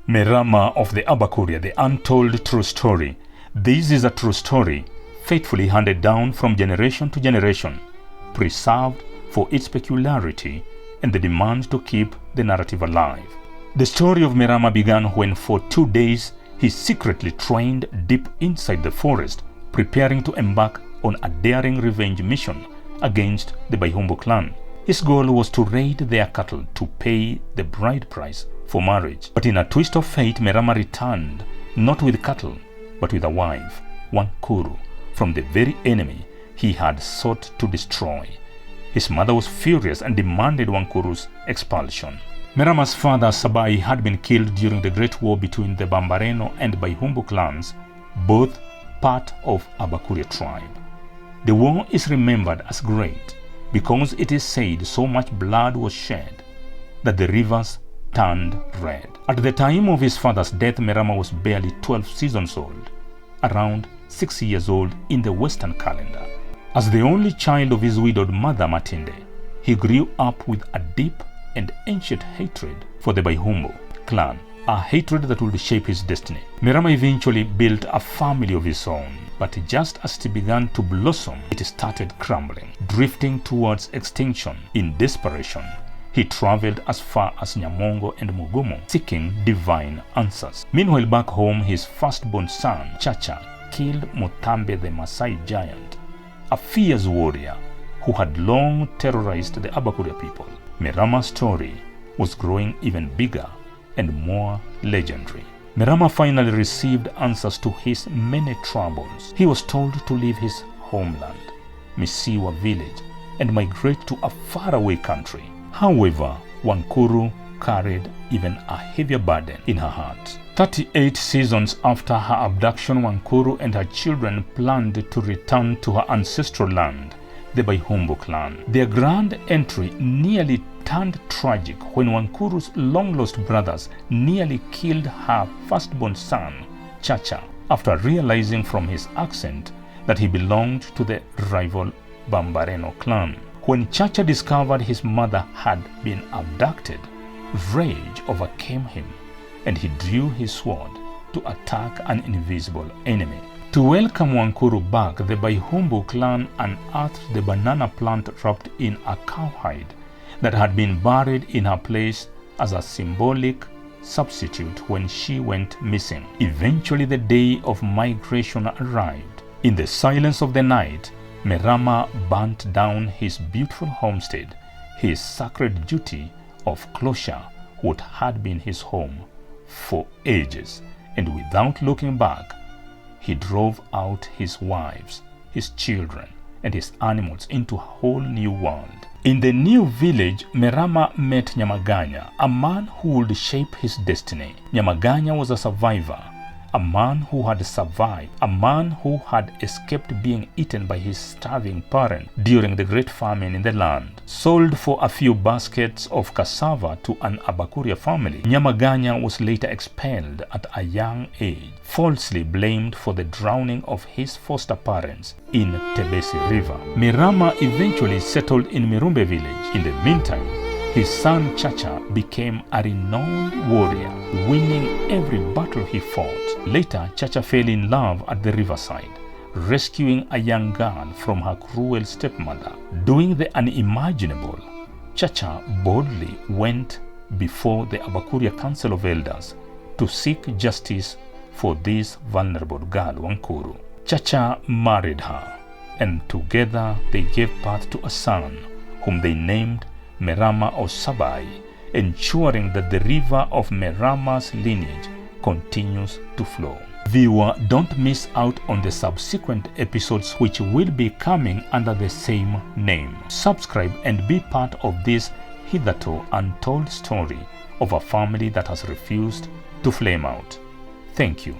Merama of the Abakuria, the untold true story. This is a true story, faithfully handed down from generation to generation, preserved for its peculiarity and the demand to keep the narrative alive. The story of Merama began when for 2 days he secretly trained deep inside the forest, preparing to embark on a daring revenge mission against the Baihumbu clan. His goal was to raid their cattle to pay the bride price for marriage. But in a twist of fate, Merama returned not with cattle, but with a wife, Wankuru, from the very enemy he had sought to destroy. His mother was furious and demanded Wankuru's expulsion. Merama's father, Sabai, had been killed during the Great War between the Bambareno and Baihumbu clans, both part of Abakuria tribe. The war is remembered as great because it is said so much blood was shed that the rivers turned red. At the time of his father's death, Merama was barely 12 seasons old, around 6 years old in the Western calendar. As the only child of his widowed mother, Matinde, he grew up with a deep and ancient hatred for the Baihumbu clan, a hatred that would shape his destiny. Merama eventually built a family of his own, but just as it began to blossom, it started crumbling, drifting towards extinction. In desperation, he traveled as far as Nyamongo and Mugumu, seeking divine answers. Meanwhile, back home, his firstborn son, Chacha, killed Mutambe the Maasai giant, a fierce warrior who had long terrorized the Abakuria people. Merama's story was growing even bigger and more legendary. Merama finally received answers to his many troubles. He was told to leave his homeland, Misiwa village, and migrate to a faraway country. However, Wankuru carried even a heavier burden in her heart. 38 seasons after her abduction, Wankuru and her children planned to return to her ancestral land, the Baihumbu clan. Their grand entry nearly turned tragic when Wankuru's long-lost brothers nearly killed her firstborn son, Chacha, after realizing from his accent that he belonged to the rival Bambareno clan. When Chacha discovered his mother had been abducted, rage overcame him and he drew his sword to attack an invisible enemy. To welcome Wankuru back, the Baihumbu clan unearthed the banana plant wrapped in a cowhide that had been buried in her place as a symbolic substitute when she went missing. Eventually, the day of migration arrived. In the silence of the night, Merama burnt down his beautiful homestead, his sacred duty of closure, what had been his home for ages, and without looking back, he drove out his wives, his children, and his animals into a whole new world. In the new village, Merama met Nyamaganya, a man who would shape his destiny. Nyamaganya was a survivor, a man who had survived, a man who had escaped being eaten by his starving parent during the great famine in the land. Sold for a few baskets of cassava to an Abakuria family, Nyamaganya was later expelled at a young age, falsely blamed for the drowning of his foster parents in Tebesi River. Merama eventually settled in Mirumbe village. In the meantime, his son Chacha became a renowned warrior, winning every battle he fought. Later, Chacha fell in love at the riverside, rescuing a young girl from her cruel stepmother. Doing the unimaginable, Chacha boldly went before the Abakuria Council of Elders to seek justice for this vulnerable girl, Wankuru. Chacha married her, and together they gave birth to a son, whom they named Merama or Sabai, ensuring that the river of Merama's lineage continues to flow. Viewer, don't miss out on the subsequent episodes which will be coming under the same name. Subscribe and be part of this hitherto untold story of a family that has refused to flame out. Thank you.